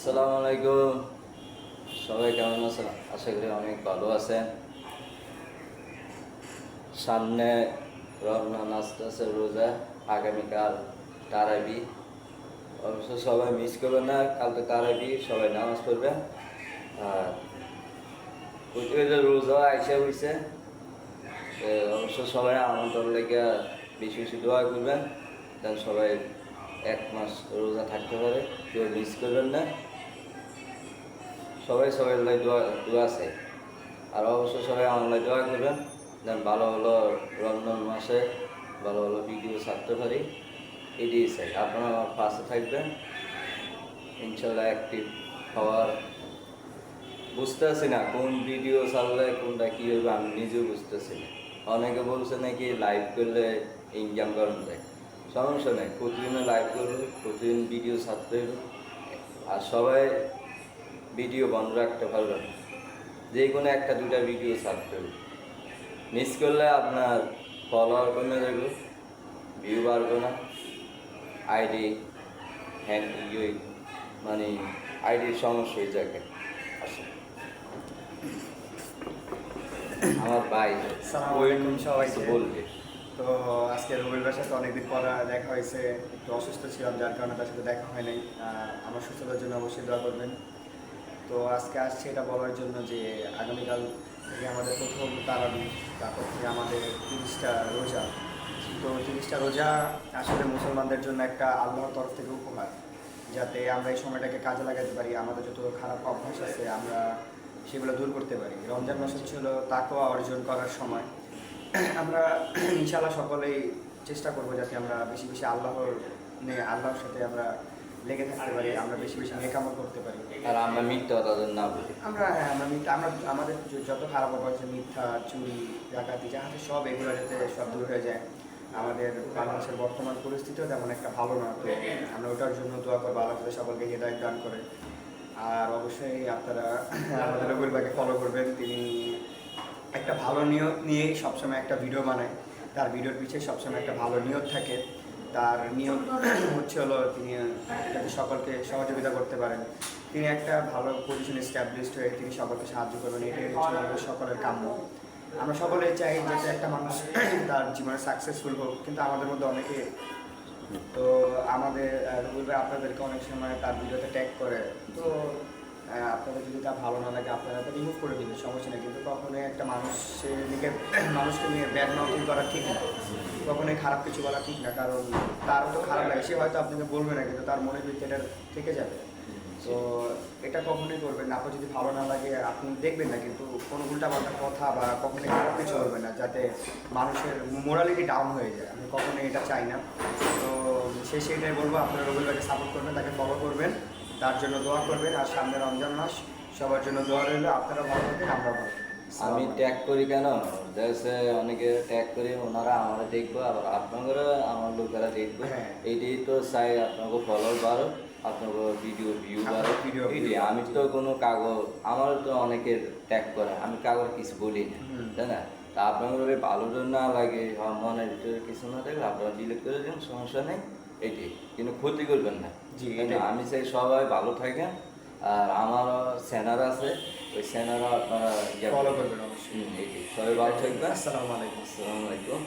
আসসালামু আলাইকুম। সবাই কেমন আছেন? আশা করি অনেক ভালো আছেন। সামনে রমজান আসতেছে, রোজা, আগামীকাল তারাবি। অবশ্য সবাই মিস করবেন না, কালকে তারাবি, সবাই নামাজ পড়বেন। আর ওইটা রোজা আইসা হয়েছে, অবশ্য সবাই আমন্ত্রণ লেগে বেশি বেশি দোয়া করবেন, যেন সবাই 1 মাস রোজা থাকতে পারে। কেউ মিস করবেন না, সবাই সবাই দোয়া দোয়া আছে। আর অবশ্যই সবাই অনলাইন দোয়া করবেন, যেন ভালো ভালো রমজান মাসে ভালো ভালো ভিডিও ছাড়তে পারি। এটাই চাই, আপনারা আমার পাশে থাকবেন ইনশাল্লাহ। অ্যাক্টিভ হওয়ার বুঝতেছি না কোন ভিডিও ছাড়লে কোনটা কী হবে, আমি নিজেও বুঝতেছি না। অনেকে বলছে নাকি লাইভ করলে ইনকাম করা যায়। সমস্যা নেই, প্রতিদিনে লাইভ করবে, প্রতিদিন ভিডিও ছাড়তে হবে। আর সবাই ভিডিও বন্ধ রাখতে পারবেন না, যে কোনো একটা দুটা ভিডিও ছাড়তে হবে। মিস করলে আপনার ফলোয়ার কমে যাবে, ভিউ বাড়বে না, আইডি হ্যান্ড মানে আইডির সমস্যা হয়ে যাবে। আসলে আমার ভাই সবাইকে বলবে। তো আজকে রবির ভাইয়ের সাথে অনেকদিন পর দেখা হয়েছে। একটু অসুস্থ ছিলাম, যার কারণে তার সাথে দেখা হয় নাই। আমার সুস্থতার জন্য অবশ্যই দোয়া করবেন। তো আজকে আসছে এটা বলার জন্য যে আগামীকাল থেকে আমাদের প্রথম তারাবি, তারপর থেকে আমাদের 30টা রোজা। তো 30টা রোজা আসলে মুসলমানদের জন্য একটা আল্লাহর তরফ থেকে উপহার, যাতে আমরা এই সময়টাকে কাজে লাগাতে পারি, আমাদের যত খারাপ অভ্যাস আছে আমরা সেগুলো দূর করতে পারি। রমজান মাস হচ্ছিল তাকওয়া অর্জন করার সময়। আমরা ইনশাআল্লাহ সকলেই চেষ্টা করব যাতে আমরা বেশি বেশি আল্লাহর সাথে আমরা লেগে থাকতে পারি, আমরা বেশি বেশি নেকামল করতে পারি। আর আমরা মিথ্যা তাদের না বলি। আমরা আমাদের যত খারাপ অভ্যাস আছে, মিথ্যা, চুরি, ডাকাতি, যা আছে সব এগুলো যাতে সব দূর হয়ে যায়। আমাদের বাংলাদেশের বর্তমান পরিস্থিতিও তেমন একটা ভালো না, তো আমরা ওটার জন্য দোয়া করবো, আল্লাহ তাদের সকলকে হেদায়েত দান করে। আর অবশ্যই আপনারা আমাদের রবির ভাইকে ফলো করবেন। তিনি একটা ভালো নিয়ত নিয়েই সবসময় একটা ভিডিও বানায়, তার ভিডিওর পিছিয়ে সবসময় একটা ভালো নিয়ত থাকে। তার নিয়ত হচ্ছে হলো তিনি যাতে সকলকে সহযোগিতা করতে পারেন, তিনি একটা ভালো পজিশন এস্টাবলিশড হয়ে তিনি সকলকে সাহায্য করবেন, এটাই হচ্ছে আমাদের সকলের কাম্য। আমরা সকলে চাই যাতে একটা মানুষ তার জীবনে সাকসেসফুল হোক, কিন্তু আমাদের মধ্যে অনেকে তো আমাদের রবির ভাই আপনাদেরকে অনেক সময় তার ভিডিওতে ট্যাগ করে, তো আপনাদের যদি তা ভালো না লাগে আপনারা তো রিমুভ করে দিবেন, সমস্যা নেই। কিন্তু কখনোই একটা মানুষকে নিয়ে ব্যাড মাউথিং করা ঠিক না, কখনোই খারাপ কিছু বলা ঠিক না, কারণ তারও তো খারাপ লাগে, সে হয়তো আপনাকে বলবে না কিন্তু তার মনের ভিতরে এটা থেকে যাবে। তো এটা কখনোই করবেন না। আপনার যদি ভালো না লাগে আপনি দেখবেন না, কিন্তু কোনো উল্টাপাল্টা কথা বা কখনোই খারাপ কিছু করবেন না, যাতে মানুষের মোরালিটি ডাউন হয়ে যায়। আমি কখনোই এটা চাই না। তো সেটাই বলবো, আপনারা রবির ভাইকে সাপোর্ট করবেন, তাকে ফলো করবেন, তার জন্য দোয়া করবেন। আর সামনে রমজান মাস, সবার জন্য দোয়া রইল। আপনারা ভালো থাকবেন, আমরা ভালো থাকবেন। আমি ট্যাগ করি কেন, দেখছে অনেকে ট্যাগ করি, ওনারা আমরা দেখবো, আবার আপনারা আমার লোকেরা দেখবো। হ্যাঁ। এইটাই তো চাই, আপনাকে ফলোয়ার বাড়ো, আপনাকে ভিডিও ভিউ বাড়ো। এইটাই, আমি তো কোনো কাগজ, আমারও তো অনেকের ট্যাগ করে, আমি কাগজ কিছু বলি না, তাই না? তা আপনাদের ভালো না লাগে, মনের ভিতরে কিছু না থাকলে আপনারা ডিলিট করে দিন, সমস্যা নেই। এইটাই, কিন্তু ক্ষতি করবেন না। আমি চাই সবাই ভালো থাকেন। আর আমারও চ্যানেল আছে, ওই চ্যানেলও আপনারা ফলো করবেন অবশ্যই। এইটাই, সবাই ভালো থাকবেন। আসসালামু আলাইকুম। আসসালামু আলাইকুম।